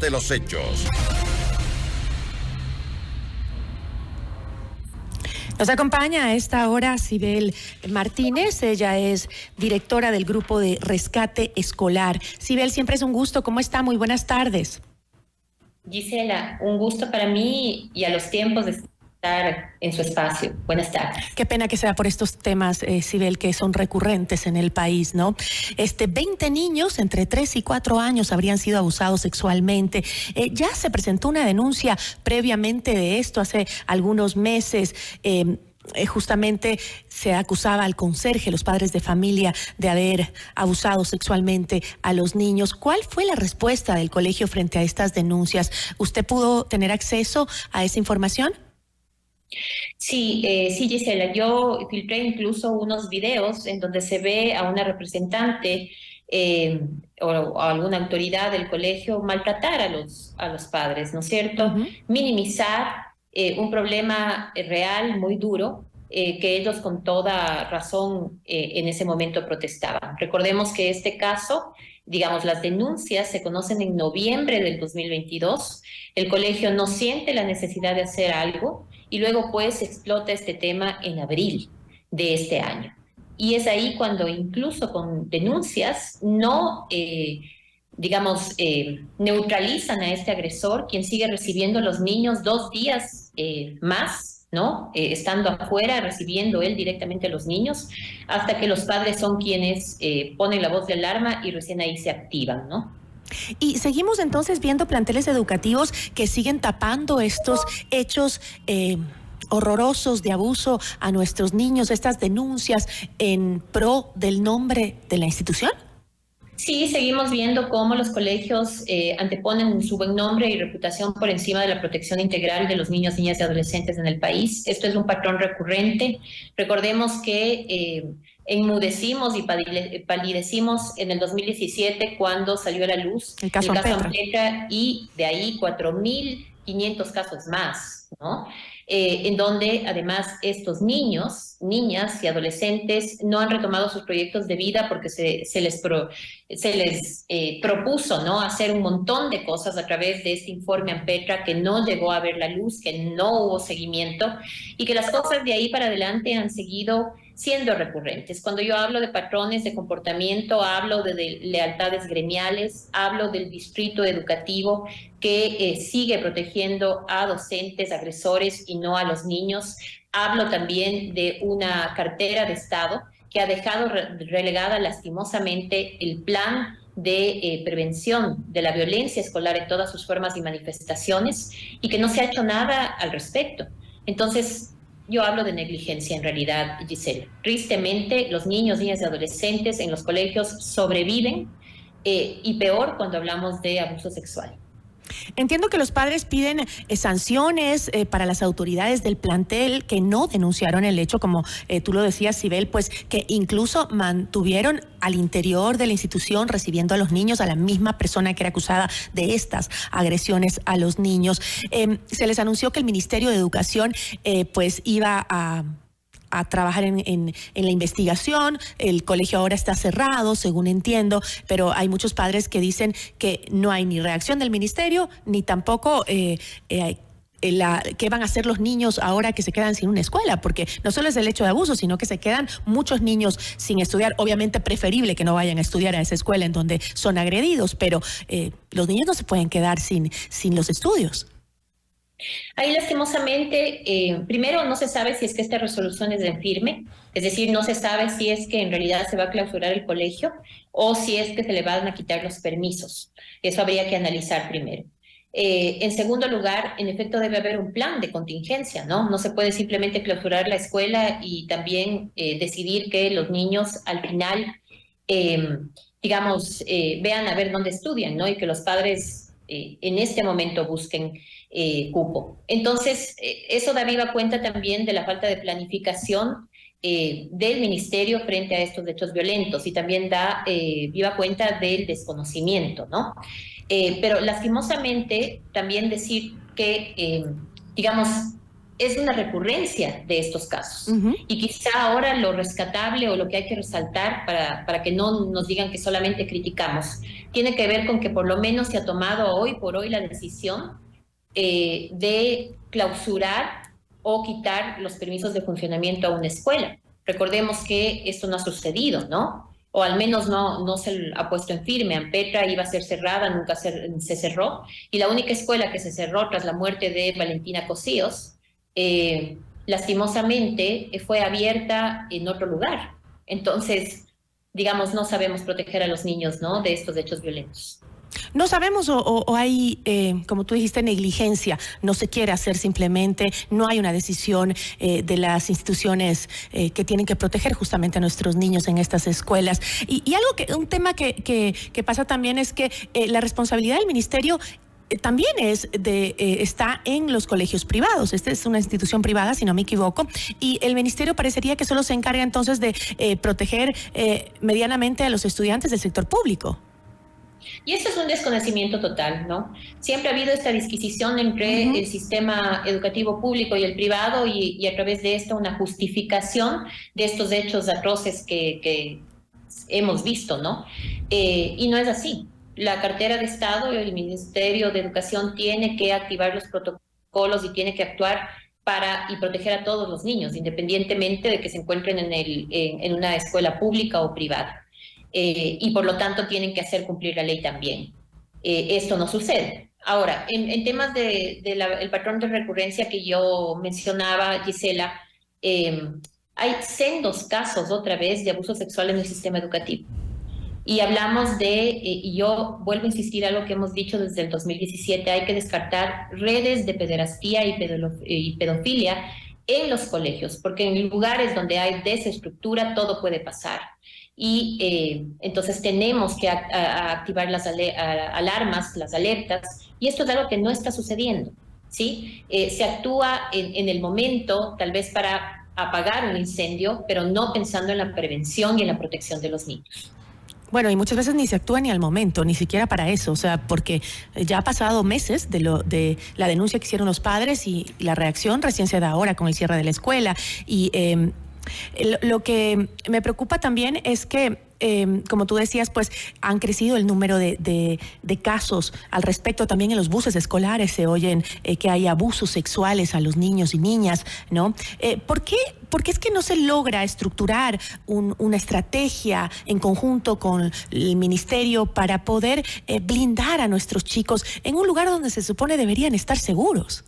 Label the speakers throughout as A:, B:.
A: de los hechos.
B: Nos acompaña a esta hora Sibel Martínez, ella es directora del Grupo de Rescate Escolar. Sibel, siempre es un gusto, ¿cómo está? Muy buenas tardes.
C: Gisela, un gusto para mí y a los tiempos de estar en su espacio. Buenas tardes.
B: Qué pena que sea por estos temas, Sibel, que son recurrentes en el país, ¿no? 20 niños entre 3 y 4 años habrían sido abusados sexualmente. Ya se presentó una denuncia previamente de esto hace algunos meses. Justamente se acusaba al conserje, los padres de familia, de haber abusado sexualmente a los niños. ¿Cuál fue la respuesta del colegio frente a estas denuncias? ¿Usted pudo tener acceso a esa información?
C: Sí, Gisela, yo filtré incluso unos videos en donde se ve a una representante o a alguna autoridad del colegio maltratar a los padres, ¿no es cierto?
B: Uh-huh.
C: Minimizar un problema real, muy duro, que ellos con toda razón en ese momento protestaban. Recordemos que este caso, digamos, las denuncias se conocen en noviembre del 2022, el colegio no siente la necesidad de hacer algo y luego pues explota este tema en abril de este año. Y es ahí cuando incluso con denuncias no, neutralizan a este agresor, quien sigue recibiendo a los niños 2 días más, ¿no? Estando afuera, recibiendo él directamente a los niños, hasta que los padres son quienes ponen la voz de alarma y recién ahí se activan, ¿no?
B: Y seguimos entonces viendo planteles educativos que siguen tapando estos hechos horrorosos de abuso a nuestros niños, estas denuncias en pro del nombre de la institución.
C: Sí, seguimos viendo cómo los colegios anteponen su buen nombre y reputación por encima de la protección integral de los niños, niñas y adolescentes en el país. Esto es un patrón recurrente. Recordemos que enmudecimos y palidecimos en el 2017 cuando salió a la luz
B: el caso
C: Ampetra y de ahí 4.500 casos más, ¿no? En donde además estos niños, niñas y adolescentes no han retomado sus proyectos de vida porque se les propuso, ¿no?, hacer un montón de cosas a través de este informe Ampetra que no llegó a ver la luz, que no hubo seguimiento y que las cosas de ahí para adelante han seguido siendo recurrentes. Cuando yo hablo de patrones de comportamiento, hablo de lealtades gremiales, hablo del distrito educativo que sigue protegiendo a docentes, agresores y no a los niños. Hablo también de una cartera de Estado que ha dejado relegada lastimosamente el plan de prevención de la violencia escolar en todas sus formas y manifestaciones y que no se ha hecho nada al respecto. Entonces, yo hablo de negligencia en realidad, Gisela. Tristemente, los niños, niñas y adolescentes en los colegios sobreviven y peor cuando hablamos de abuso sexual.
B: Entiendo que los padres piden sanciones para las autoridades del plantel que no denunciaron el hecho, como tú lo decías, Sibel, pues que incluso mantuvieron al interior de la institución recibiendo a los niños, a la misma persona que era acusada de estas agresiones a los niños. Se les anunció que el Ministerio de Educación pues iba a trabajar en la investigación. El colegio ahora está cerrado, según entiendo, pero hay muchos padres que dicen que no hay ni reacción del ministerio, ni tampoco qué van a hacer los niños ahora que se quedan sin una escuela, porque no solo es el hecho de abuso, sino que se quedan muchos niños sin estudiar. Obviamente preferible que no vayan a estudiar a esa escuela en donde son agredidos, pero los niños no se pueden quedar sin los estudios.
C: Ahí lastimosamente, primero no se sabe si es que esta resolución es en firme, es decir, no se sabe si es que en realidad se va a clausurar el colegio o si es que se le van a quitar los permisos. Eso habría que analizar primero. En segundo lugar, en efecto debe haber un plan de contingencia, ¿no? No se puede simplemente clausurar la escuela y también decidir que los niños al final, vean a ver dónde estudian, ¿no? Y que los padres en este momento busquen cupo. Entonces, eso da viva cuenta también de la falta de planificación del ministerio frente a estos hechos violentos y también da viva cuenta del desconocimiento, ¿no? Pero lastimosamente también decir que, es una recurrencia de estos casos.
B: Ujú.
C: Y quizá ahora lo rescatable o lo que hay que resaltar para que no nos digan que solamente criticamos, tiene que ver con que por lo menos se ha tomado hoy por hoy la decisión de clausurar o quitar los permisos de funcionamiento a una escuela. Recordemos que esto no ha sucedido, ¿no? O al menos no se ha puesto en firme. Ampetra iba a ser cerrada, nunca se cerró. Y la única escuela que se cerró tras la muerte de Valentina Cosíos, eh, lastimosamente, fue abierta en otro lugar. Entonces, digamos, no sabemos proteger a los niños, ¿no?, de estos hechos violentos.
B: No sabemos o hay, como tú dijiste, negligencia, no se quiere hacer simplemente, no hay una decisión de las instituciones que tienen que proteger justamente a nuestros niños en estas escuelas. Y algo un tema que pasa también es que la responsabilidad del ministerio también está en los colegios privados. Esta es una institución privada, si no me equivoco, y el ministerio parecería que solo se encarga entonces de proteger medianamente a los estudiantes del sector público.
C: Y eso es un desconocimiento total, ¿no? Siempre ha habido esta disquisición entre el sistema educativo público y el privado y a través de esto una justificación de estos hechos atroces que hemos visto, ¿no? Y no es así. La cartera de Estado y el Ministerio de Educación tiene que activar los protocolos y tiene que actuar y proteger a todos los niños, independientemente de que se encuentren en una escuela pública o privada. Y por lo tanto tienen que hacer cumplir la ley también. Esto no sucede. Ahora, en temas el patrón de recurrencia que yo mencionaba, Gisela, hay sendos casos otra vez de abuso sexual en el sistema educativo. Y hablamos y yo vuelvo a insistir a lo que hemos dicho desde el 2017, hay que descartar redes de pederastía y pedofilia en los colegios, porque en lugares donde hay desestructura todo puede pasar. Y entonces tenemos que activar las alarmas, las alertas, y esto es algo que no está sucediendo, ¿sí? Se actúa en el momento, tal vez para apagar un incendio, pero no pensando en la prevención y en la protección de los niños.
B: Bueno, y muchas veces ni se actúa ni al momento, ni siquiera para eso, o sea, porque ya ha pasado meses de la denuncia que hicieron los padres y la reacción recién se da ahora con el cierre de la escuela. Y lo que me preocupa también es que, como tú decías, pues han crecido el número de casos al respecto. También en los buses escolares se oyen que hay abusos sexuales a los niños y niñas, ¿no? ¿Por qué es que no se logra estructurar una estrategia en conjunto con el ministerio para poder blindar a nuestros chicos en un lugar donde se supone deberían estar seguros?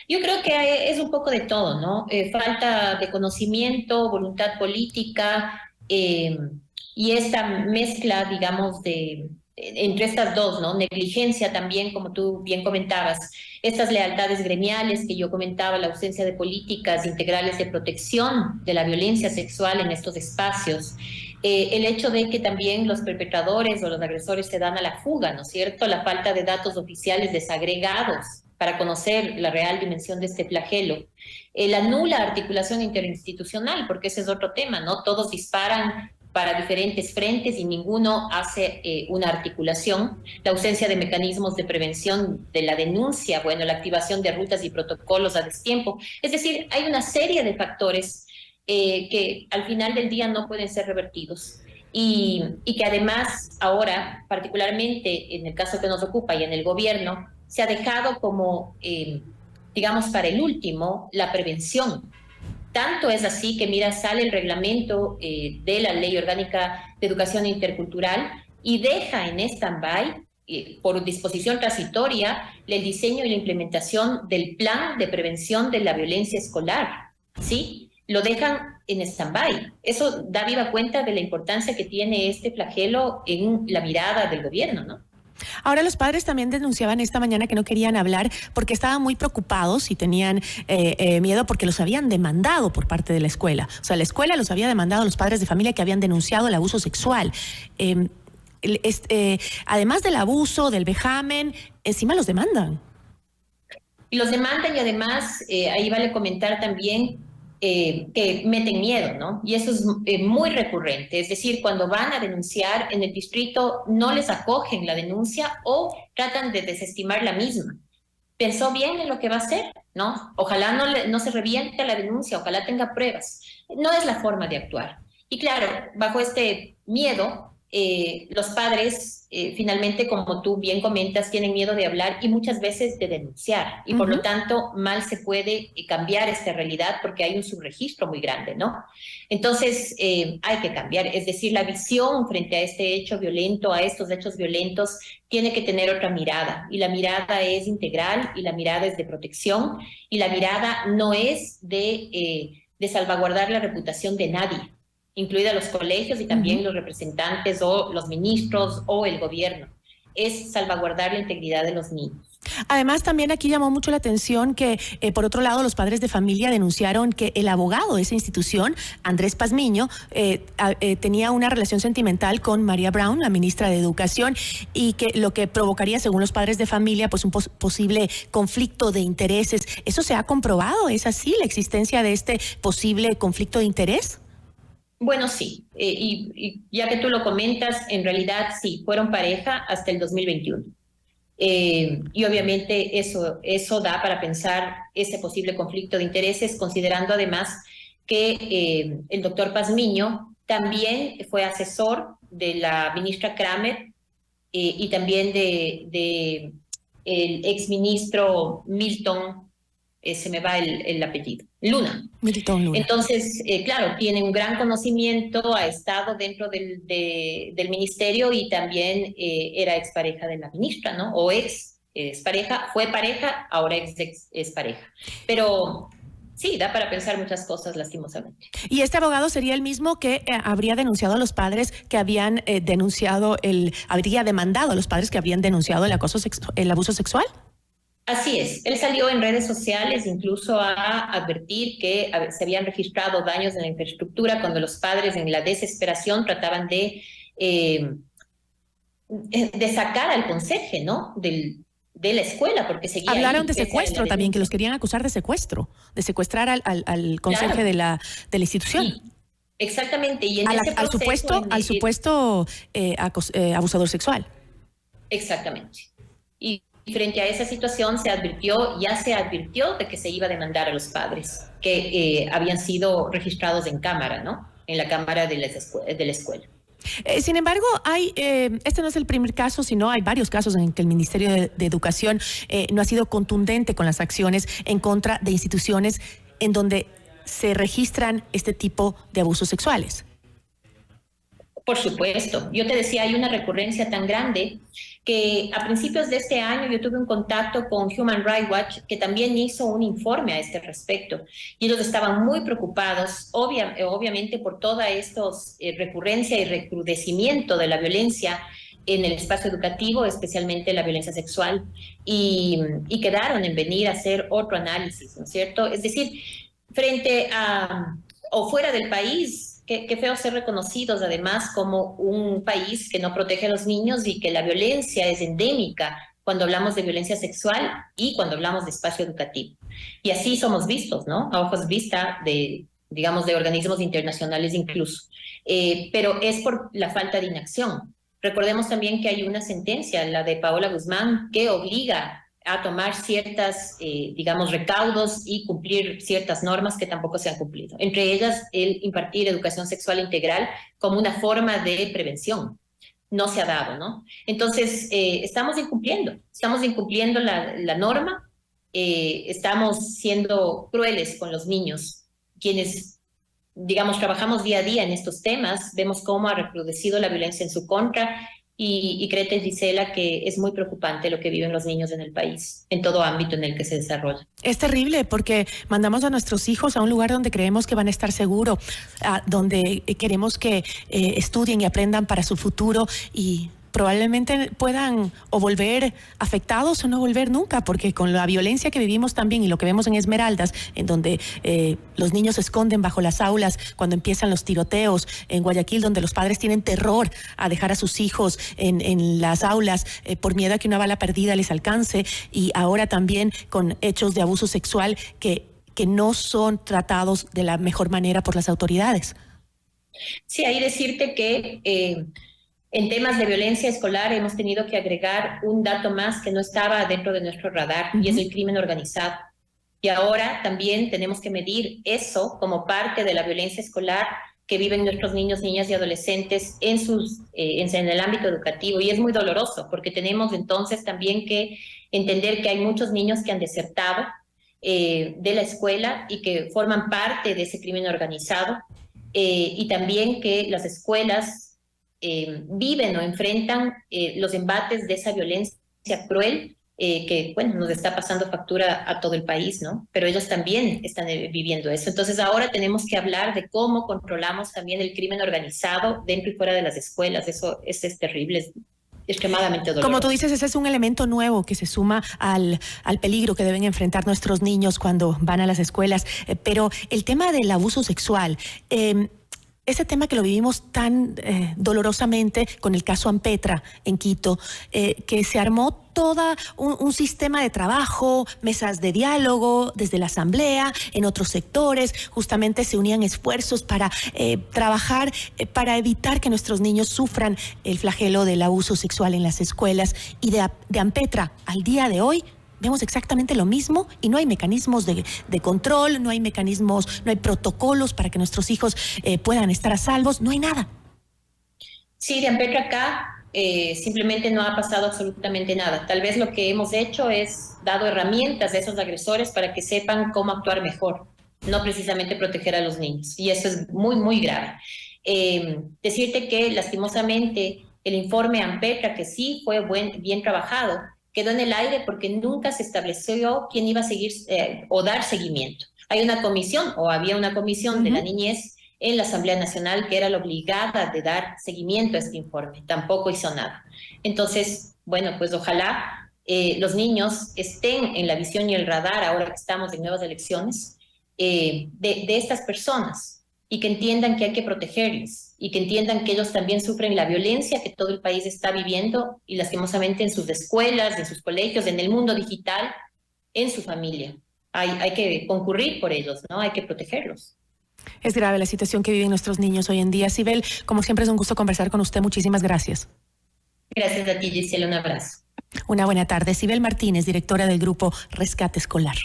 C: Yo creo que es un poco de todo, ¿no? Falta de conocimiento, voluntad política y esta mezcla, digamos, entre estas dos, ¿no? Negligencia también, como tú bien comentabas, estas lealtades gremiales que yo comentaba, la ausencia de políticas integrales de protección de la violencia sexual en estos espacios. El hecho de que también los perpetradores o los agresores se dan a la fuga, ¿no es cierto? La falta de datos oficiales desagregados para conocer la real dimensión de este flagelo. La nula articulación interinstitucional, porque ese es otro tema, ¿no? Todos disparan para diferentes frentes y ninguno hace una articulación. La ausencia de mecanismos de prevención de la denuncia, bueno, la activación de rutas y protocolos a destiempo. Es decir, hay una serie de factores que al final del día no pueden ser revertidos. Y que además ahora, particularmente en el caso que nos ocupa y en el gobierno, se ha dejado como, digamos, para el último, la prevención. Tanto es así que, mira, sale el reglamento de la Ley Orgánica de Educación Intercultural y deja en stand-by, por disposición transitoria, el diseño y la implementación del plan de prevención de la violencia escolar, ¿sí? Lo dejan en stand-by. Eso da viva cuenta de la importancia que tiene este flagelo en la mirada del gobierno, ¿no?
B: Ahora, los padres también denunciaban esta mañana que no querían hablar porque estaban muy preocupados y tenían miedo porque los habían demandado por parte de la escuela. O sea, la escuela los había demandado a los padres de familia que habían denunciado el abuso sexual. Además del abuso, del vejamen, encima los demandan.
C: Y los demandan y además, ahí vale comentar también que meten miedo, ¿no? Y eso es muy recurrente, es decir, cuando van a denunciar en el distrito no les acogen la denuncia o tratan de desestimar la misma. pensó bien en lo que va a hacer, ¿no? Ojalá no se reviente la denuncia, ojalá tenga pruebas. No es la forma de actuar. Y claro, bajo este miedo, los padres, finalmente, como tú bien comentas, tienen miedo de hablar y muchas veces de denunciar. Y por lo tanto, mal se puede cambiar esta realidad porque hay un subregistro muy grande, ¿no? Entonces, hay que cambiar. Es decir, la visión frente a este hecho violento, a estos hechos violentos, tiene que tener otra mirada. Y la mirada es integral y la mirada es de protección y la mirada no es de salvaguardar la reputación de nadie, incluida los colegios y también los representantes o los ministros o el gobierno. Es salvaguardar la integridad de los niños.
B: Además, también aquí llamó mucho la atención que, por otro lado, los padres de familia denunciaron que el abogado de esa institución, Andrés Pazmiño, tenía una relación sentimental con María Brown, la ministra de Educación, y que lo que provocaría, según los padres de familia, pues un posible conflicto de intereses. ¿Eso se ha comprobado? ¿Es así la existencia de este posible conflicto de interés?
C: Bueno, sí, y ya que tú lo comentas, en realidad sí, fueron pareja hasta el 2021. Y obviamente eso da para pensar ese posible conflicto de intereses, considerando además que el doctor Pazmiño también fue asesor de la ministra Kramer y también de el exministro Milton, se me va el apellido, Luna.
B: Milton Luna.
C: Entonces, claro, tiene un gran conocimiento, ha estado dentro del ministerio y también era expareja de la ministra, ¿no? O expareja, fue pareja, ahora es pareja. Pero sí, da para pensar muchas cosas, lastimosamente.
B: ¿Y este abogado sería el mismo que habría denunciado a los padres que habían habría demandado a los padres que habían denunciado el abuso sexual?
C: Así es, él salió en redes sociales incluso a advertir que se habían registrado daños en la infraestructura cuando los padres en la desesperación trataban de sacar al conserje, ¿no? De la escuela, porque seguía
B: Hablaron
C: ahí,
B: de secuestro también, que los querían acusar de secuestro, de secuestrar al conserje
C: claro,
B: de la institución.
C: Sí, exactamente. Y en ese
B: al supuesto abusador sexual.
C: Exactamente. Y frente a esa situación ya se advirtió de que se iba a demandar a los padres que habían sido registrados en cámara, ¿no? En la cámara de la escuela.
B: Sin embargo, este no es el primer caso, sino hay varios casos en que el Ministerio de Educación no ha sido contundente con las acciones en contra de instituciones en donde se registran este tipo de abusos sexuales.
C: Por supuesto. Yo te decía, hay una recurrencia tan grande que a principios de este año yo tuve un contacto con Human Rights Watch, que también hizo un informe a este respecto. Y ellos estaban muy preocupados, obviamente, por toda esta recurrencia y recrudecimiento de la violencia en el espacio educativo, especialmente la violencia sexual, y quedaron en venir a hacer otro análisis, ¿no es cierto? Es decir, frente a o fuera del país, qué feo ser reconocidos además como un país que no protege a los niños y que la violencia es endémica cuando hablamos de violencia sexual y cuando hablamos de espacio educativo. Y así somos vistos, ¿no? A ojos vista digamos, de organismos internacionales incluso. Pero es por la falta de inacción. Recordemos también que hay una sentencia, la de Paola Guzmán, que obliga a tomar digamos, recaudos y cumplir ciertas normas que tampoco se han cumplido. Entre ellas, el impartir educación sexual integral como una forma de prevención. No se ha dado, ¿no? Entonces, estamos incumpliendo la norma, estamos siendo crueles con los niños, quienes, digamos, trabajamos día a día en estos temas, vemos cómo ha recrudecido la violencia en su contra. Y créete, Gisela, que es muy preocupante lo que viven los niños en el país, en todo ámbito en el que se desarrolla.
B: Es terrible porque mandamos a nuestros hijos a un lugar donde creemos que van a estar seguros, donde queremos que estudien y aprendan para su futuro y probablemente puedan o volver afectados o no volver nunca, porque con la violencia que vivimos también y lo que vemos en Esmeraldas, en donde los niños se esconden bajo las aulas cuando empiezan los tiroteos, en Guayaquil, donde los padres tienen terror a dejar a sus hijos en las aulas por miedo a que una bala perdida les alcance, y ahora también con hechos de abuso sexual que no son tratados de la mejor manera por las autoridades.
C: Sí, ahí decirte que En temas de violencia escolar hemos tenido que agregar un dato más que no estaba dentro de nuestro radar y es el crimen organizado. Y ahora también tenemos que medir eso como parte de la violencia escolar que viven nuestros niños, niñas y adolescentes en el ámbito educativo. Y es muy doloroso porque tenemos entonces también que entender que hay muchos niños que han desertado de la escuela y que forman parte de ese crimen organizado. Y también que las escuelas viven o enfrentan los embates de esa violencia cruel que, bueno, nos está pasando factura a todo el país, ¿no? Pero ellos también están viviendo eso. Entonces ahora tenemos que hablar de cómo controlamos también el crimen organizado dentro y fuera de las escuelas. Eso es terrible, es extremadamente doloroso.
B: Como tú dices, ese es un elemento nuevo que se suma al peligro que deben enfrentar nuestros niños cuando van a las escuelas. Pero el tema del abuso sexual, ese tema que lo vivimos tan dolorosamente con el caso Ampetra en Quito, que se armó todo un sistema de trabajo, mesas de diálogo desde la asamblea, en otros sectores, justamente se unían esfuerzos para trabajar, para evitar que nuestros niños sufran el flagelo del abuso sexual en las escuelas. Y de Ampetra al día de hoy, vemos exactamente lo mismo y no hay mecanismos de control, no hay mecanismos, no hay protocolos para que nuestros hijos puedan estar a salvos, no hay nada.
C: Sí, de Ampetra acá simplemente no ha pasado absolutamente nada. Tal vez lo que hemos hecho es dado herramientas a esos agresores para que sepan cómo actuar mejor, no precisamente proteger a los niños. Y eso es muy, muy grave. Decirte que lastimosamente el informe Ampetra, que sí fue bien trabajado, quedó en el aire porque nunca se estableció quién iba a seguir o dar seguimiento. Hay una comisión, o había una comisión de la niñez en la Asamblea Nacional que era la obligada de dar seguimiento a este informe. Tampoco hizo nada. Entonces, bueno, pues ojalá los niños estén en la visión y el radar, ahora que estamos en nuevas elecciones, de estas personas, y que entiendan que hay que protegerles y que entiendan que ellos también sufren la violencia que todo el país está viviendo y lastimosamente en sus escuelas, en sus colegios, en el mundo digital, en su familia. Hay que concurrir por ellos, ¿no? Hay que protegerlos.
B: Es grave la situación que viven nuestros niños hoy en día. Sibel, como siempre es un gusto conversar con usted. Muchísimas gracias.
C: Gracias a ti, Gisela. Un abrazo.
B: Una buena tarde. Sibel Martínez, directora del grupo Rescate Escolar.